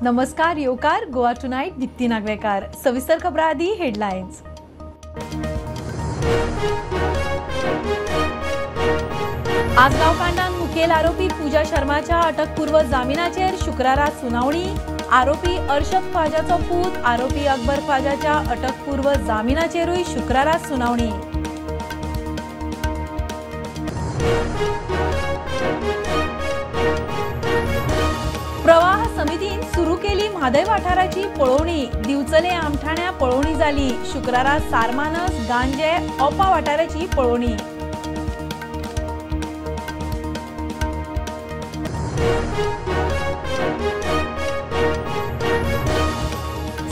नमस्कार येवकार गोवा टुनाइट दिप्ती नागवेकार। सविस्तर खबरां आदी हेडलायन्स। आसगांव कांडांत मुखेल आरोपी पूजा शर्माच्या अटकपूर्व जामिनाचेर शुक्रारा सुनावणी। आरोपी अर्शद ख्वाजाचो पूत आरोपी अकबर ख्वाजाच्या अटकपूर्व जामिनाचेरूय शुक्रारा सुनावणी। प्रवाह समितीन सुरू केली म्हादय वाठाराची पळोवणी। दिवचले आमठाण्या पळोवणी जाली। शुक्रारा सारमानस गांजे ओपा वाठाराची पळोवणी।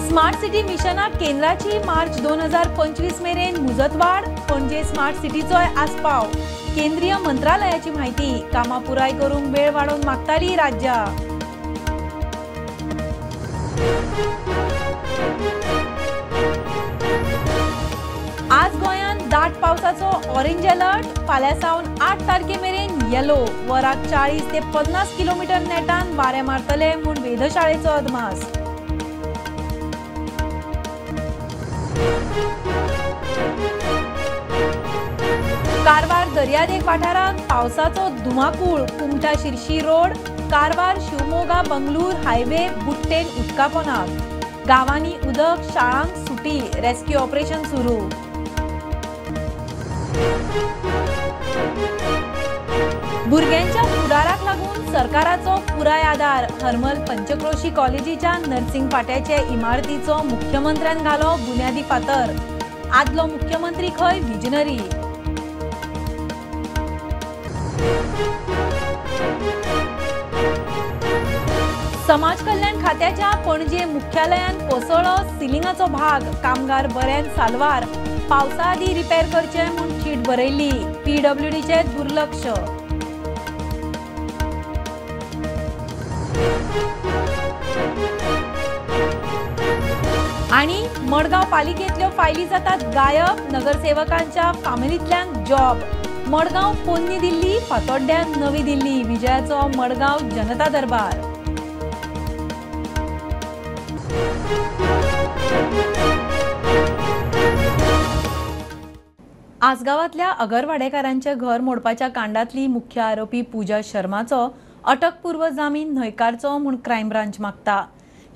स्मार्ट सिटी मिशनाक केंद्राची मार्च 2025 मेरेन मुजतवाड। पणजे स्मार्ट सिटीचोय आस्पाव। केंद्रीय मंत्रालयाची माहिती। कामां पुराय करूंक वेळ वाडोवन मागताली राज्या। आज गोंयांत दाट पावसाचो ऑरेंज अलर्ट। फाल्यां सावन 8 तारखे मेरेन येलो। वराक 40 ते 50 किलोमीटर नेटान वारे मारतले म्हूण वेधशाळेचो अदमास। कारवार दर्यादेग वाठारांत पावसाचो धुमाकूळ। कुमटा शिर्शी रोड कारवार शिवमोगा बंगळूर हायवे बुट्टेन उदका पोंदाक। गांवांनी उदक शाळांक सुटी। रेस्क्यू ऑपरेशन सुरू। भुरग्यांच्या फुडाराक लागून सरकाराचो पुराय आदार। हरमल पंचक्रोशी कॉलेजीच्या नर्सिंग फाट्याचे इमारतीचो मुख्यमंत्र्यान घालो बुन्यादी फातर। आदलो मुख्यमंत्री खंय विजनरी। समाज कल्याण खात्याच्या पणजे मुख्यालयान कोसळ्ळो सिलिंगाचो भाग। कामगार बऱ्यान साल्वार। पावसा आदी रिपेर करचे म्हूण चीट बरयल्ली। पीडब्ल्यूडीचे दुर्लक्ष। आणि मडगांव पालिकेंतल्यो फायली जातात गायब। नगरसेवकांच्या फामिलींतल्यान जॉब। मडगांव पोन्नी दिल्ली फातोड्ड्यान नवी दिल्ली। विजयाचो मडगांव जनता दरबार। आसगावांतल्या अगरवाडेकारांचे घर मोडपाच्या कांडांतली मुख्य आरोपी पूजा शर्माचो अटकपूर्व जामीन न्हयकारचो म्हूण क्रायम ब्रांच मागता।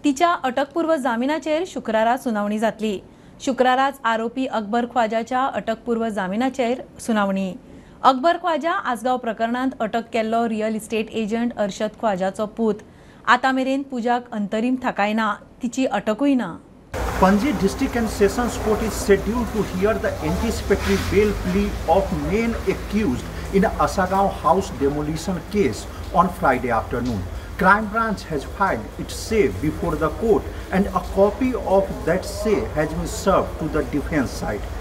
तिच्या अटकपूर्व जामिनाचेर शुक्रारा सुनावणी जातली। शुक्राराच आरोपी अकबर ख्वाजाच्या अटकपूर्व जामिनाचेर सुनावणी। अकबर ख्वाजा आसगांव प्रकरणांत अटक केल्लो रियल इस्टेट एजंट अर्शद ख्वाजाचो पूत। आता मेरेन पूजाक अंतरीम थाकाय ना। तिची अटकूय ना। Panji District and Sessions Court is scheduled to hear the anticipatory bail plea of main accused in Asagaon house demolition case on Friday afternoon. Crime Branch has filed its say before the court and a copy of that say has been served to the defense side.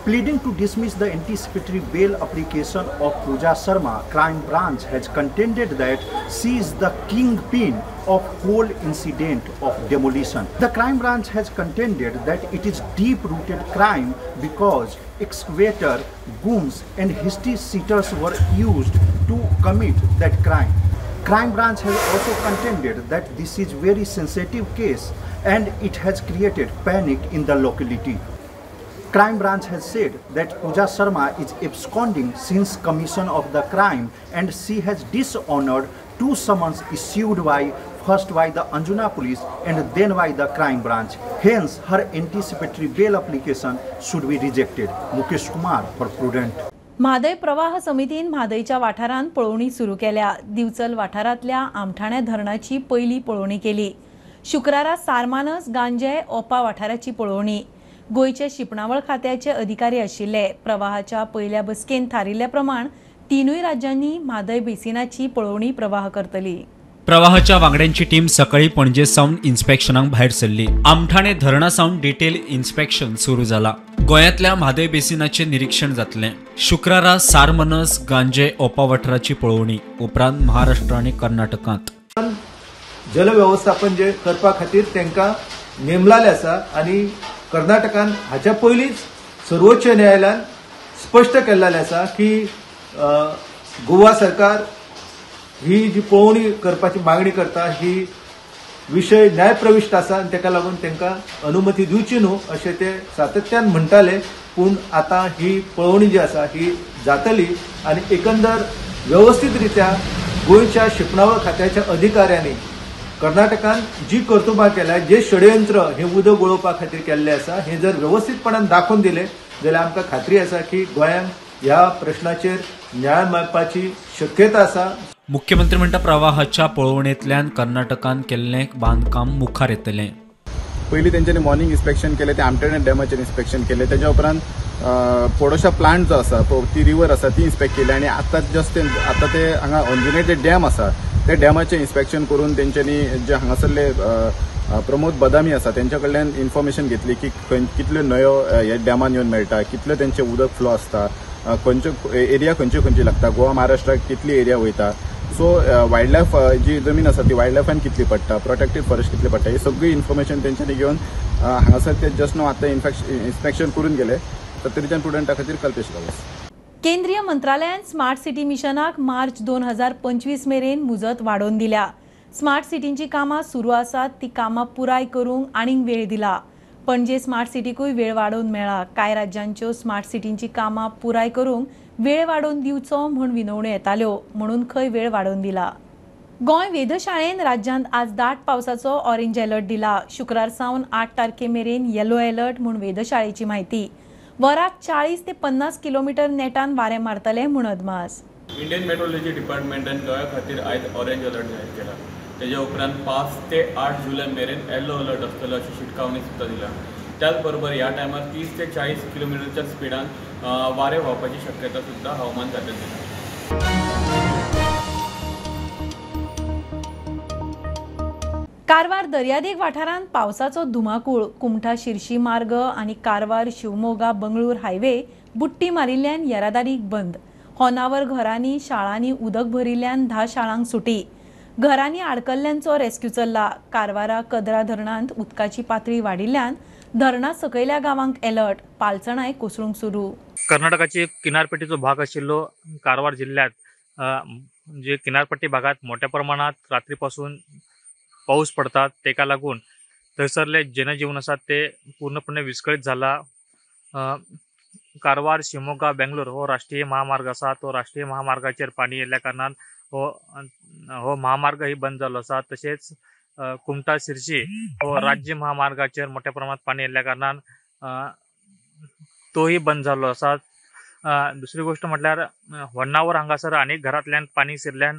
Pleading to dismiss the anticipatory bail application of Pooja Sharma, Crime Branch has contended that she is the kingpin of whole incident of demolition. The Crime Branch has contended that it is deep-rooted crime because excavator, booms and history sitters were used to commit that crime. Crime Branch has also contended that this is very sensitive case and it has created panic in the locality. Crime Branch has said that Pooja Sharma is absconding since commission of the crime and she has dishonored 2 summons issued first by the Anjuna police and then by the Crime Branch. Hence, her anticipatory bail application should be rejected. Mukesh Kumar for Prudent. Mhadei प्रवाह समितीन म्हादयच्या वाठारांत पळोवणी सुरू केल्या। दिवचल वाठारांतल्या आमठाण्या धरणाची पयली पळोवणी केली। शुक्रारा सारमानस गांजे ओपा वाठाराची पळोवणी। गोयचे शिपणावळ खात्याचे अधिकारी आशिल्ले। प्रवाहाच्या पयल्या बसकेन थारिल्ल्या प्रमाण 3 राज्यांनी म्हादय बेसिनाची पळोवणी प्रवाह करतली। प्रवाहाच्या वांगड्यांची टीम सकाळी पणजे सावन इन्स्पेक्शनाक भायर सरली। आमठाणे धरणा सावन डिटेल इन्स्पेक्शन सुरू जाला। गोंयांतल्या म्हादय बेसिनाचे निरीक्षण जातले। शुक्रारा सारमनस गांजे ओपा वाठाराची पळोवणी। उपरांत महाराष्ट्र आणि कर्नाटकांत जल व्यवस्थापन जे करपा खातीर तांकां नेमलेले आसा आणि कर्नाटकान हाच्या पयलींच सर्वोच्च न्यायालयान स्पश्ट केल्लेलें आसा की गोवा सरकार ही जी पळोवणी करपाची मागणी करता ही विषय न्यायप्रविश्ट आसा आनी ताका लागून तांकां अनुमती दिवची न्हू अशें ते सातत्यान म्हणटाले. पूण आतां ही पळोवणी जी आसा ही जातली आनी एकंदर व्यवस्थीत रित्या गोंयच्या शिपणावळ खात्याच्या अधिकाऱ्यांनी कर्नाटकान जी कर्तुबां केल्या, जे षडयंत्र हे उदक वळोवपा खातीर केल्लें आसा, हे जर व्यवस्थीतपणान दाखोवन दिले जाल्यार आमकां खात्री आसा की गोंयांत ह्या प्रश्नाचेर न्याय मेळपाची शक्यता आसा. मुख्यमंत्री म्हणटा प्रवाहाच्या पळोवणेंतल्यान कर्नाटकान केल्लें बांदकाम मुखार येतलें. पयलीं तेंच्यांनी मॉर्निंग इन्स्पेक्शन केलें, ते आमटेणे डॅमाचेर इन्स्पेक्शन केलें. तेज्या उपरांत पोडोशा प्लांट जो आसा, ती रिवर आसा ती इन्स्पेक्ट केली आनी आतां ते हांगा अंजुनेर जे डॅम आसा ते डॅमाचें इन्स्पेक्शन करून तेंच्यांनी जे हांगासरले प्रमोद बदामी आसा तेंच्या कडल्यान इन्फॉर्मेशन घेतली की कितल्यो न्हंयो ह्या डॅमान येवन मेळटा, कितलें तेंचें उदक फ्लो आसता, खंयच्यो एरिया खंयची लागता, गोवा महाराष्ट्राक कितली एरिया वयता. सो वायल्ड लायफ जी जमीन आसा ती वायल्ड लायफान कितली पडटा, प्रोटेक्टेड फॉरेस्ट कितली पडटा, ही सगळी इन्फॉर्मेशन तेंच्यांनी घेवन हांगासर ते जस्ट नो आतां इन्स्पेक्शन करून गेले. तत्तरीच्या स्टुडंटा खातीर कल्पेश गावस. केंद्रीय मंत्रालयान स्मार्ट सिटी मिशनाक मार्च 2025 मेरेन मुजत वाडोवन दिल्या. स्मार्ट सिटींची कामां सुरू आसात, ती कामां पुराय करूंक आनीक वेळ दिला. पणजे स्मार्ट सिटीकूय वेळ वाडोवन मेळ्ळा. कांय राज्यांच्यो स्मार्ट सिटींची कामां पुराय करूंक वेळ वाडोवन दिवचो म्हूण विनवण्यो येताल्यो, म्हणून खंय वेळ वाडोवन दिला. गोंय वेधशाळेन राज्यांत आज दाट पावसाचो ऑरेंज अलर्ट दिला. शुक्रार सावन 8 तारखे मेरेन येलो अलर्ट म्हूण वेधशाळेची म्हायती. वराक 40 ते 50 किलोमीटर नेटान वारें मारतले म्हूण अदमास. इंडियन मेट्रोलॉजी डिपार्टमेंटान गोंया खातीर आयज ऑरेंज अलर्ट जाहीर केला. तेज्या उपरांत 5 ते 8 जुलय मेरेन येलो अलर्ट आसतलो अशी शिटकावणी सुद्धा दिला. त्याच बरोबर ह्या टायमार 30 ते 40 किलोमीटरच्या स्पिडान वारें व्हांवपाची शक्यता सुद्धा हवामान खात्यान दिला. कारवार दर्यादेग वाठारांत पावसाचो धुमाकूळ. कुमठा शिर्शी मार्ग आनी कारवार शिवमोगा बंगळूर हायवे बुट्टी मारिल्ल्यान येरादारीक बंद. होनावर घरांनी शाळांनी उदक भरिल्ल्यान 10 शाळांक सुटी. घरांनी आडकल्ल्यांचो रेस्क्यू चल्ला. कारवारा कदरा धरणांत उदकाची पातळी वाडिल्ल्यान धरणा सकयल्या गांवांक अलर्ट. पालचणाय कोसळूंक सुरू. कर्नाटकाची किनारपट्टीचो भाग आशिल्लो कारवार जिल्ह्यात जे किनारपट्टी भागात मोठ्या प्रमाणात रात्रीपासून पाऊस पडतात, तेका लागून थंयसरले जनजीवन आसा ते पूर्णपणे विस्कळीत जाला. कारवार शिवमोगा बेंगलोर हो राष्ट्रीय महामार्ग आसा. तो राष्ट्रीय महामार्गाचेर पाणी येयल्ल्या कारणान हो महामार्ग ही बंद जाल्लो आसा. तशेंच कुमठा शिर्शी हो राज्य महामार्गाचेर मोठ्या प्रमाणात पाणी येयल्ल्या कारणान तोही बंद जाल्लो आसा. दुसरी गोष्ट म्हटल्यार होन्नावर हांगासर अनेक घरांतल्यान पाणी शिरल्यान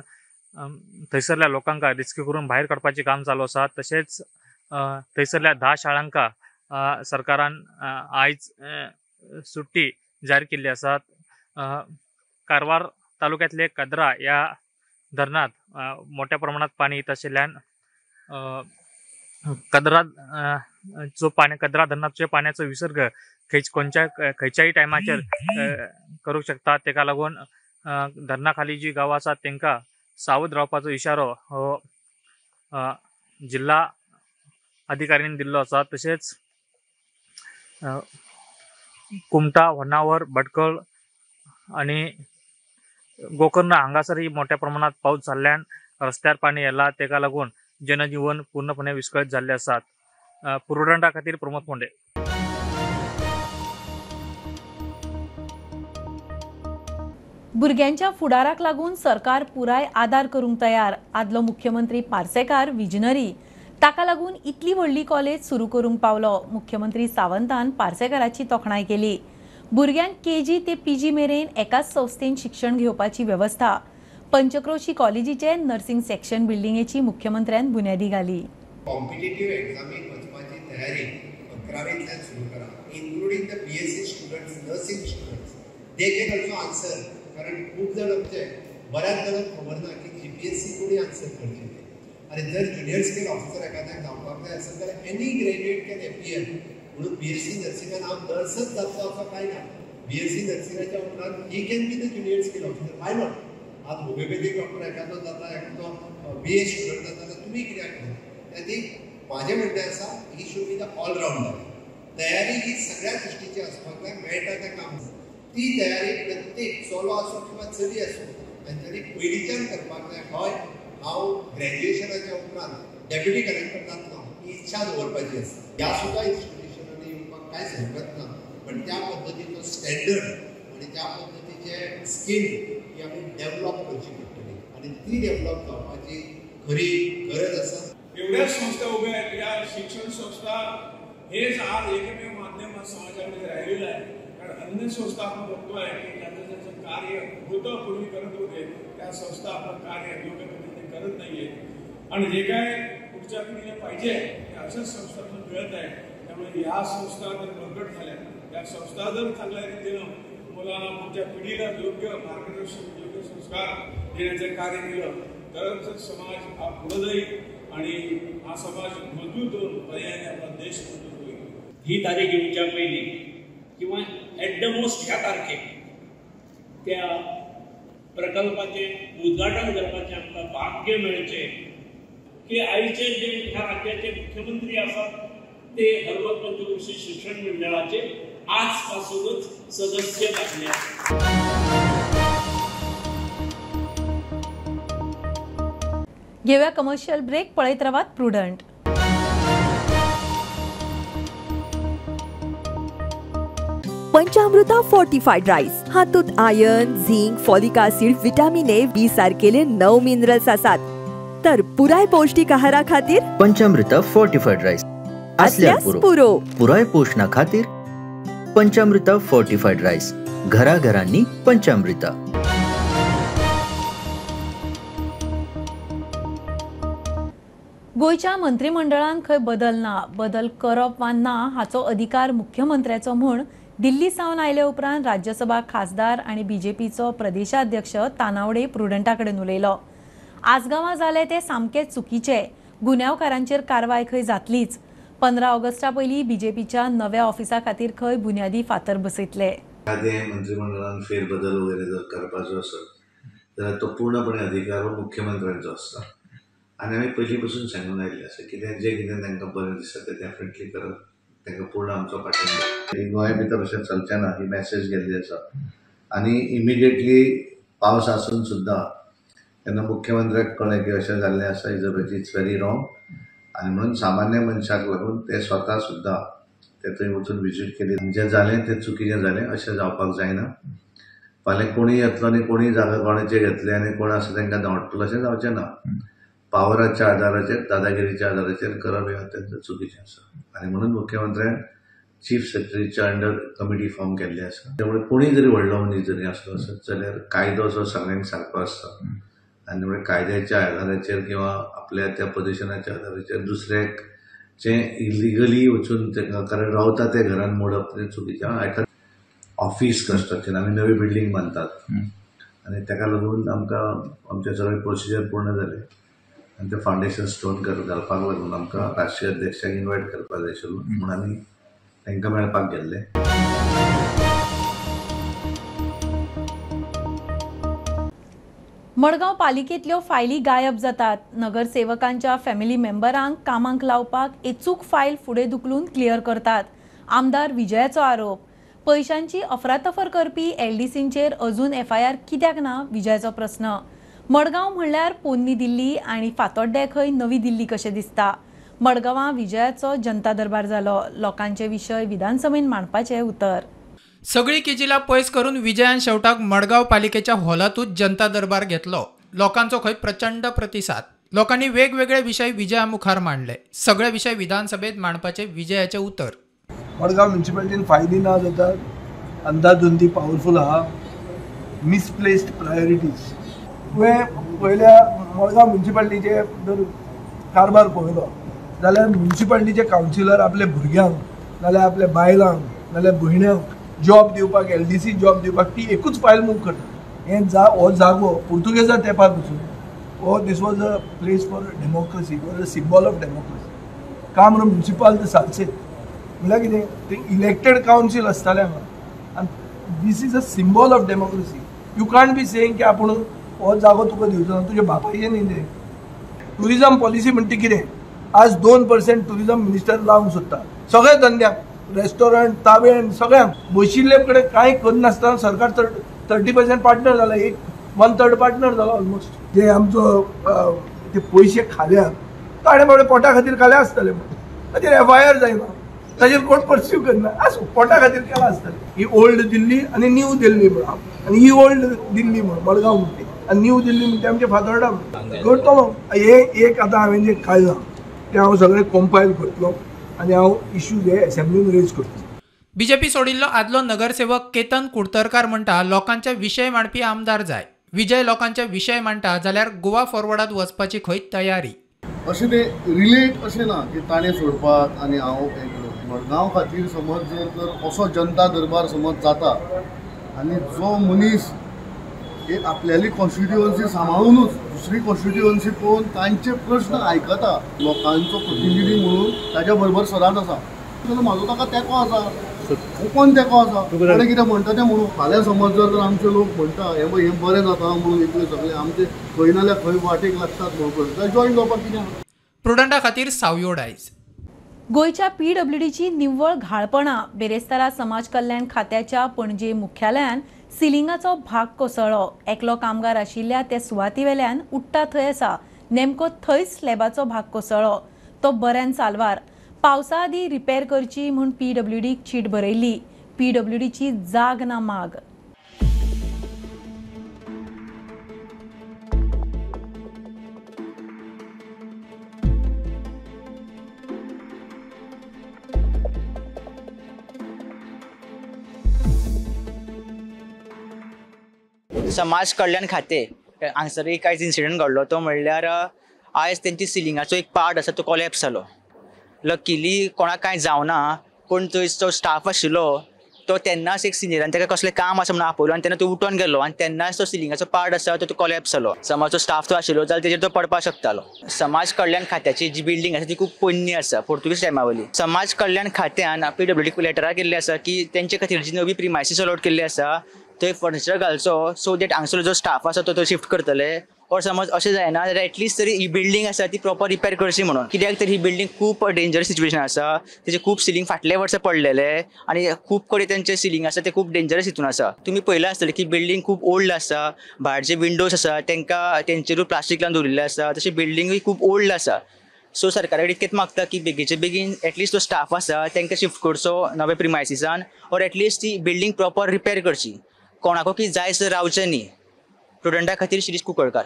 थंयसरल्या लोकांक रेस्क्यू करून भायर काडपाचें काम चालू आसा. तशेंच थंयसरल्या 10 शाळांक सरकारान आयज सुट्टी जाहीर केल्ली आसा. कारवार तालुक्यांतले कदरा ह्या धरणात मोठ्या प्रमाणात पाणी येत आशिल्ल्यान कदरा धरणाचे पाण्याचो विसर्ग खंयच्याय टायमाचेर करूंक शकता. तेका लागून धरणा खाली जी गांवां आसात तांकां सावध रावपाचो इशारो हो जिल्हा अधिकाऱ्यांनी दिल्लो आसा. तशेंच कुमठा, होन्नावर, भटकळ आणि गोकर्ण हांगासरही मोठ्या प्रमाणात पाऊस जाल्ल्यान रस्त्यार पाणी येयला. तेका लागून जनजीवन पूर्णपणे विस्कळीत जाल्ले आसात. पुरोडंटा खातीर प्रमोद पोंडे. भुरग्यांच्या फुडाराक लागून सरकार पुराय आदार करूंक तयार. आदलो मुख्यमंत्री पार्सेकार विजनरी. ताका लागून इतली व्हडली कॉलेज सुरू करूंक पावलो. मुख्यमंत्री सावंतान पार्सेकाराची तोखणाय केली. भुरग्यांक KG ते PG मेरेन एकाच संस्थेन शिक्षण घेवपाची व्यवस्था. पंचक्रोशी कॉलेजीचे नर्सिंग सेक्शन बिल्डिंगेची मुख्यमंत्र्यान बुन्यादी घाली. कॉम्पिटिटिव्ह एक्झामीक वचपाची तयारी 11वींतल्यान सुरू करा, including the BSc students, nursing students. They can also answer. कारण खूप जण म्हणजे बऱ्याच जणांक खबर ना की GPSC कोणी आन्सर करचे. आणि जर ज्युनियर स्केल ऑफिसर एखाद्याक जावपाक जाय आसत जाल्यार एनी ग्रॅज्युएट कॅन एपियर. म्हणून BSc नर्सिंगान हांव नर्सच जातलो असो कांय ना. BSc नर्सिंगाच्या उपरांत he can be the junior scale officer. Why not? आज होमिओपॅथीक डॉक्टर एखादो जाता, एखादो BA स्टुडंट जाता, जाल्यार तुमी कित्याक ना? त्याची माझे म्हणणे आसा ही शूड बी द ऑलराउंडर. तयारी ही सगळ्या दृश्टीची आसपाक जाय. मेळटा तें काम ती तयारी प्रत्येक चलो असो किंवा चली असो तांच्यांनी पयलींच्यान करपाक जाय. हय, हांव ग्रॅज्युएशनाच्या उपरांत डेप्युटी कलेक्टर जातलो ही इच्छा दवरपाची आसा. ह्या सुद्धा इन्स्टिट्यूशनांनी येवपाक कांयच हरकत ना, पण त्या पद्दतीचो स्टँडर्ड आणि त्या पद्दतीचे स्कील ही आमी डेव्हलप करची पडटली आणि ती डेव्हलप जावपाची खरी गरज आसा. एवढ्या संस्था उभ्या आहेत. या शिक्षण संस्था हेच आज एकमेव माध्यम समाजामध्ये राहिलेलं आहे. कारण अन्य संस्था आपण बघतोय की ज्याचं कार्य होतं पूर्वी करत होते त्या संस्था आपलं कार्य योग्य पद्धतीने करत नाहीये आणि जे काय पुढच्या पिढीला पाहिजे ते अशाच संस्थांना मिळत आहे. त्यामुळे या संस्था जर बळकट झाल्या, या संस्था जर चांगल्या रीतीनं मुलांना पुढच्या पिढीला योग्य मार्गदर्शन योग्य संस्कार देण्याचं कार्य केलं तरच समाज हा पुढे जाईल आणि हा समाज मजबूत होऊन पर्यायाने आपला देश मजबूत होईल. ही तारीख येवच्या पयलीं किंवा एट द मोस्ट ह्या तारखेक त्या प्रकल्पाचे उद्घाटन करपाचें आमकां भाग्य मेळचें की आयचे जे ह्या राज्याचे मुख्यमंत्री आसात ते हरवत पंचवर्षीय शिक्षण मंडळाचे आज पासूनच सदस्य लागले. घेऊया कमर्शियल ब्रेक. पळयत रावात प्रुडंट. पंचामृता फोर्टिफाईड राईस हातूंत iron, zinc, folic acid, vitamin A, B सारकेले 9 मिनरल्स आसात. तर पुराय पौष्टिक आहारा खातीर पंचामृता फोर्टिफाईड राईस असल्यार पुरो पुराय पोषणा खातीर पंचामृता फोर्टिफाईड राईस. घराघरांनी पंचामृता. गोयच्या मंत्रिमंडळान खंय बदल ना, बदल करप वा ना हाचो अधिकार मुख्यमंत्र्याचो म्हूण दिल्ली सावन आयले उपरांत राज्यसभा खासदार आनी बीजेपीचो प्रदेशाध्यक्ष तानावडे प्रुडंटा कडेन उलयलो. आसगांवां जाले ते सामके चुकीचे. गुन्यांवकारांचेर कारवाय खंय जातलीच. 15 ऑगस्टा पयलीं बीजेपीच्या नव्या ऑफिसा खातीर खंय बुन्यादी फातर बसयतले. मंत्रिमंडळान फेरबदल वगैरे जर करपाचो आसत जाल्यार तो पूर्णपणे अधिकार हो मुख्यमंत्र्यांचो आसता आनी आमी पयलीं पासून सांगून आयिल्लें आसा जें कितें तांकां बरें दिसता तें डेफिनेटली करप. तांकां पूर्ण आमचो पाठिंबो. गोंया भितर अशें चलचें ना ही मॅसेज गेल्ली आसा आनी इमिडिएटली पावस आसून सुद्दां तेन्ना मुख्यमंत्र्याक कळ्ळें की अशें जाल्लें आसा इट्स व्हेरी रॉंग आनी म्हणून सामान्य मनशाक लागून ते स्वता सुद्दां ते थंय वचून विजीट केली. जें जालें तें चुकीचें जालें, अशें जावपाक जायना. फाल्यां कोणूय येतलो आनी कोणूय जागा कोणाचे घेतले आनी कोण आसा तांकां धांवडटलो अशें जावचें ना. पावराच्या आदाराचेर दादागिरीच्या आदाराचेर करप हें अत्यंत चुकीचें आसा आनी म्हणून मुख्यमंत्र्यान चीफ सेक्रेटरीच्या अंडर कमिटी फॉर्म केल्ली आसा. त्यामुळे कोणूय जरी व्हडलो मनीस जरी आसलो आसत जाल्यार कायदो जो सगळ्यांक सारको आसता आनी त्यामुळे कायद्याच्या आदाराचेर किंवा आपल्या त्या पोजिशनाच्या आदाराचेर दुसऱ्याक जे इलिगली वचून कारण रावता ते घरान मोडप ते चुकीचें. ऑफिस कन्स्ट्रक्शन आमी नवी बिल्डींग बांदतात आनी ताका लागून आमकां आमचे सगळे प्रोसिजर पूर्ण जाले आनी ते फावंडेशन स्टोन घालपाक लागून आमकां राष्ट्रीय अध्यक्षाक इन्वायट करपाक जाय आशिल्लो म्हणून आमी तांकां मेळपाक गेल्ले. मडगांव पालिकेंतल्यो फायली गायब जातात. नगरसेवकांच्या फॅमिली मेंबरांक कामांक लावपाक अचूक फायल फुडें धुकलून क्लियर करतात. आमदार विजयाचो आरोप. पैशांची अफरातफर करपी एलडीसींचेर अजून एफआयआर कित्याक ना विजयाचो प्रस्न. मडगांव म्हणल्यार पोन्नी दिल्ली आनी फातोड्डे खंय नवी दिल्ली कशें दिसता. मडगांवां विजयाचो जनता दरबार जालो. लोकांचे विशय विधानसभेन मांडपाचें उतर. सगळी किजिला पयस करून विजयान शेवटाक मडगांव पालिकेच्या हॉलातूच जनता दरबार घेतलो. लोकांचो खंय प्रचंड प्रतिसाद. लोकांनी वेगवेगळे विशय विजया मुखार मांडले. सगळे विशय विधानसभेत मांडपाचे विजयाचे उतर. मडगांव म्युनिसिपालिटीन फायली ना जातात. अंदाधुंदी पावरफूल आहा. Misplaced priorities. पयल्या मडगांव म्युनिसिपालिटीचे जर कारभार पळयलो जाल्यार म्युनिसिपालिटीचे कावन्सिलर आपल्या भुरग्यांक नाल्यार आपल्या बायलांक नाल्यार भयण्यांक जॉब दिवपाक एलडीसी जॉब दिवपाक ती एकूच फायल मूव करता. हो जागो पुर्तुगेजा तेंपार पसून हो this was a place for democracy, was a symbol of democracy. कामरो म्युनिसिपाल द सालसेत म्हळ्यार कितें ते इलेक्टेड कावन्सील आसतालें हांगा आनी this is a symbol of democracy. You can't be saying की आपूण हो जागो तुका दिवचो ना, तुजे बापायचें न्ही तें. टुरिजम पॉलिसी म्हणटा कितें आज 2% टुरिजम मिनिस्टर लावंक सोदता सगळ्या धंद्याक. रेस्टॉरंट तावेण सगळ्यांक बशिल्ले कडेन कांय करनासतना सरकार 30% पार्टनर जाला. 1/3 पार्टनर जाला ऑलमोस्ट. जे आमचो ते पयशे खाल्यात ताणें बाबडे पोटा खातीर काले आसतले म्हणून ताचेर FIR जायना, ताचेर कोण पर्स्यू करना, आसूं पोटा खातीर केला आसतलें. ही ओल्ड दिल्ली आनी न्यू दिल्ली म्हणून, आनी ही ओल्ड दिल्ली म्हणून मडगांव म्हणटी, आनी न्यू दिल्ली म्हणटी आमचे फातोर्डा म्हणून. करतलो हे एक आतां हांवें जें काडलां तें हांव सगळें कंपायल करतलो आनी हांव इश्यूज हे असेंब्लीन रेज करतलो. बीजेपी सोडिल्लो आदलो नगरसेवक केतन कुडतरकार म्हणटा लोकांचे विशय मांडपी आमदार जाय. विजय लोकांचे विशय मांडटा जाल्यार गोवा फॉरवर्डात वचपाची खंय तयारी. अशें ते रिलेट अशें ना की ताणें सोडपाक आनी हांव मडगांव खातीर समज जर असो जनता दरबार समज जाता आनी जो मनीस एक आपल्याली कॉन्स्टिट्युएन्सी सांबाळूनच दुसरी कॉन्स्टिट्युएन्सी पळोवन तांचे प्रश्न आयकता लोकांचो प्रतिनिधी म्हणून ताच्या बरोबर सदांच आसा, जाल्यार म्हाजो ताका तेंको आसा, ओपन तेंको आसा. ताणें कितें म्हणटा तें म्हणून फाल्यां समज जर आमचे लोक म्हणटा हें बरें जाता म्हणून इतले सगळे आमचे खंय नाल्यार खंय वाटेक लागतात म्हणून जाल्यार जॉयन जावपाक कितें. प्रुडंटा खातीर सावयो डायज. गोयच्या PWDची निव्वळ घाळपणां बेरेस्तारा समाज कल्याण खात्याच्या पणजे मुख्यालयान सिलिंगाचो भाग कोसळ्ळो. एकलो कामगार आशिल्ल्या त्या सुवाती वेल्यान उट्टा थंय आसा, नेमको थंयच स्लॅबाचो भाग कोसळ्ळो. तो बऱ्यान साल्वार. पावसा आदी रिपेर करची म्हूण PWDक चीट बरयल्ली. PWDची जाग ना माग. समाज कल्याण खातें हांगसर कांयच इन्सिडंट घडलो. तो म्हणल्यार आयज तेंची सिलिंगाचो एक पार्ट आसा तो कॉलेप्स जालो. लकीली कोणाक कांय जावना, पूण थंयचो स्टाफ आशिल्लो तो तेन्नाच एक सिनियरान ताका कसलें काम आसा म्हणून आपयलो आनी तेन्ना तो उठोन गेलो आनी तेन्नाच तो सिलिंगाचो पार्ट आसा तो कॉलेप्स जालो. समज तो स्टाफ तो आशिल्लो जाल्यार तेजेर तो पडपाक शकतालो. समाज कल्याण खात्याची जी बिल्डींग आसा ती खूब पोरणी आसा, पोर्तुगीज टायमावयली. समाज कल्याण खात्यान PWDक लेटरां केल्ली आसा की तेंचे खातीर जी नवी प्रिमायसीस अलॉट केल्ली आसा थंय फर्निचर घालचो सो दॅट हांगसरलो जो स्टाफ आसा तो शिफ्ट करतले. और समज अशें जायना जाल्यार एटलिस्ट तरी ही बिल्डींग आसा ती प्रॉपर रिपेर करची म्हणून. कित्याक तर ही बिल्डींग खूब डेंजरस सिच्युएशन आसा. तेजे खूब सिलींग फाटले वर्सा पडलेले आनी खूब कडेन तेंचे सिलींग आसा ते खूब डेंजरस हितून आसा. तुमी पळयलां आसतलें की बिल्डींग खूब ओल्ड आसा. भायर जे विंडोज आसा तेंकां तेंचेरूय प्लास्टीक लावन दवरिल्लें आसा. तशी बिल्डींगूय खूब ओल्ड आसा. सो सरकारा कडेन इतकेंच मागता की बेगीचे बेगीन एटलिस्ट तो स्टाफ आसा तेंकां शिफ्ट करचो नवे प्रिमायसिसान और एटलिस्ट ती बिल्डींग प्रॉपर रिपेर करची. कोणाको की जायसर रावचें न्ही. प्रुडंटा खातीर शिरीष कुंकळकार.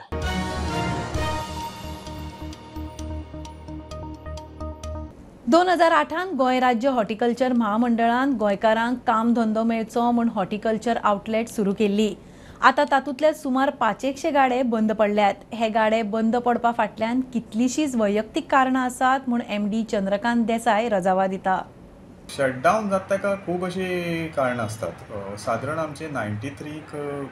2008 गोंय राज्य हॉर्टिकल्चर महामंडळान गोंयकारांक काम धंदो मेळचो म्हूण हॉर्टिकल्चर आउटलेट सुरू केल्ली. आता तातूंतले सुमार 500 गाडे बंद पडल्यात. हे गाडे बंद पडपा फाटल्यान कितलीशीच वैयक्तीक कारणां आसात म्हूण MD चंद्रकांत देसाय रजावा दिता. शटडावन जाता ताका खूब अशी कारणां असतात. सादारण आमचे 93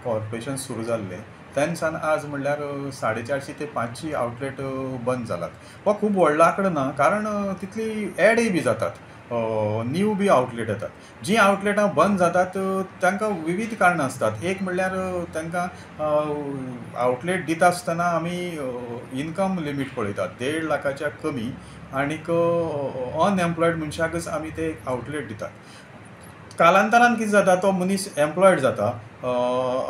कॉर्पोरेशन सुरू जाल्ले तेन्सान आज म्हणल्यार 450 ते 500 आउटलेट बंद जालात. हो खूब व्हडलो आंकडो ना, कारण तितली एडय बी जातात, न्यू बी आउटलेट येतात. जी आउटलेटां बंद जातात तांकां विविध कारणां असतात. एक म्हणल्यार तांकां आउटलेट दिता आसतना आमी इनकम लिमीट पळयतात 1.5 लाखाच्या कमी आनीक अनएम्प्लॉयड मनशाकच आमी ते आउटलेट दितात. कालांतरान कितें जाता, तो मनीस एम्प्लॉयड जाता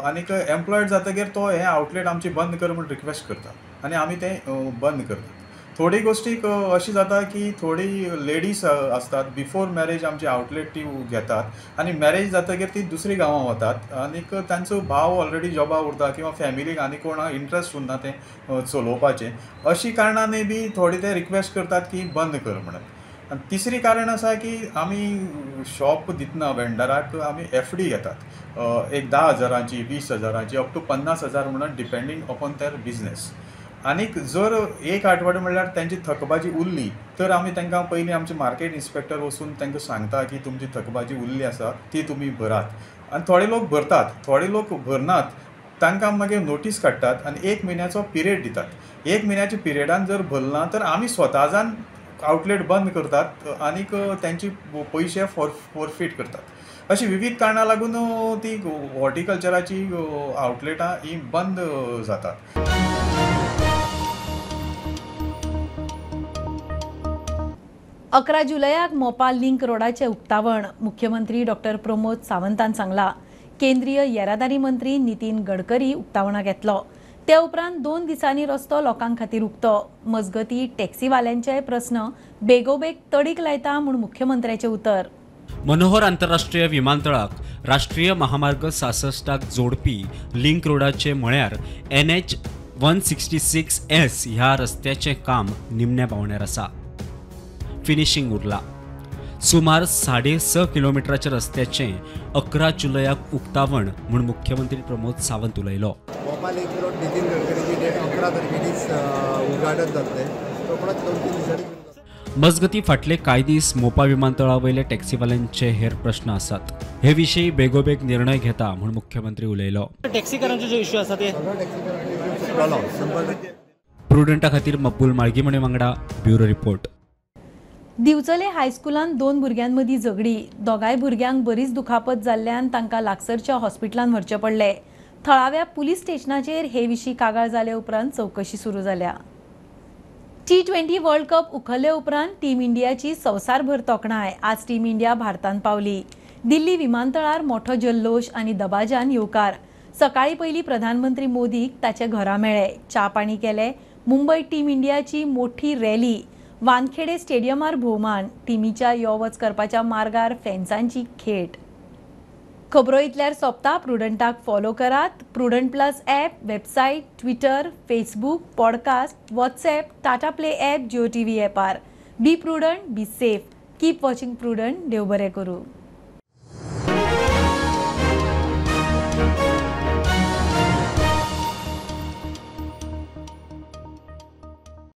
आनीक एम्प्लॉयड जातकीर तो हे आउटलेट आमची बंद कर म्हूण रिक्वेस्ट करता आनी आमी ते बंद करतात. थोडी गोश्टीक अशी जाता की थोडी लेडीज असतात बिफोर मॅरेज आमची आउटलेट ती घेतात आनी मॅरेज जातकीर ती दुसरी गांवां वतात आनीक तांचो भाव ऑलरेडी जॉबाक उरता किंवा फॅमिलीक आनी कोणाक इंट्रस्ट उरना तें चलोवपाचें. अशी कारणांनी बी थोडी ते रिक्वेस्ट करतात की बंद कर म्हणून. आनी तिसरी कारण आसा की आमी शॉप दितना वेंडराक आमी FD घेतात, एक 10,000ची 20,000ची अप टू 50,000 म्हणून डिपेंडींग अपॉन देर बिजनेस. आनीक जर एक आठवडो म्हणल्यार तांची थकबाजी उरली तर आमी तांकां पयलीं आमचे मार्केट इन्स्पेक्टर वचून तांकां सांगता की तुमची थकबाजी उरली आसा ती तुमी भरात. आनी थोडे लोक भरतात, थोडे लोक भरनात. तांकां मागीर नोटीस काडटात आनी 1 म्हयन्याचो पिरियड दितात. 1 म्हयन्याच्या पिरियडान जर भरना तर आमी स्वता जावन आउटलेट बंद करतात आनीक तांचे पयशे फॉरफीट करतात. अशी विविध कारणां लागून ती हॉर्टिकल्चराची आउटलेटां ही बंद जातात. 11 जुलयाक मोपा लिंक रोडाचे उक्तावण मुख्यमंत्री डॉ. प्रमोद सावंतान सांगला. केंद्रीय येरादारी मंत्री नितीन गडकरी उक्तावणाक येतलो. ते उपरांत 2 दिसांनी रस्तो लोकां खातीर उक्तो. मजगतीं टॅक्सीवाल्यांचे प्रस्न बेगोबेग तडीक लायता म्हूण मुख्यमंत्र्याचें उतर. मनोहर आंतरराष्ट्रीय विमानतळाक राष्ट्रीय महामार्ग 66 जोडपी लिंक रोडाचे म्हळ्यार NH 166S ह्या रस्त्याचें काम निमण्या पावण्यार आसा. फिनिशिंग उरला. सुमार 6.5 किलोमिटराच्या रस्त्याचें 11 जुलयाक उक्तावण म्हूण मुख्यमंत्री प्रमोद सावंत उलयलो. भोपाळ लिंक रोड नितीन गडकरीची डेट 11 तारखेनीच उद्घाटन जातलें. कोकणात 2-3 दिसांनी मजगती फाटले कांय दीस मोपा विमानतळावयले टॅक्सीवाल्यांचे हेर प्रश्न आसात. हे विशीं बेगोबेग निर्णय घेता म्हूण मुख्यमंत्री उलयलो. टॅक्सीकारांचे जो इश्यू आसा ते प्रुडंटा खातीर मकबूल माळगीमणे वांगडा ब्युरो रिपोर्ट. दिवचले हायस्कुलांत 2 भुरग्यांमदीं झगडी. दोगांय भुरग्यांक बरीच दुखापत जाल्ल्यान तांकां लागसरच्या हॉस्पिटलांत व्हरचे पडले. थळाव्या पुलीस स्टेशनाचेर हे विशीं कागाळ जाले उपरांत चवकशी सुरू जाल्या. T20 वर्ल्ड कप उखल्ले उपरांत टीम इंडियाची संवसारभर तोखणाय. आज टीम इंडिया भारतांत पावली. दिल्ली विमानतळार मोठो जल्लोश आनी दबाज्यान येवकार. सकाळी पयलीं प्रधानमंत्री मोदीक ताचे घरा मेळ्ळे. च्या पाणी केले. मुंबय टीम इंडियाची मोठी रॅली. वानखेडे स्टेडियमार भोवमान. टिमीच्या यो वच करपाच्या मार्गार फॅन्सांची खेट. खबरो इतल्यार सोंपता. प्रुडंटाक फॉलो करात. Prudent plus app, website, Twitter, Facebook, podcast, WhatsApp, Tata play app, Jio TV ॲपार. Be Prudent, be safe. Keep watching Prudent. देव बरें करूं.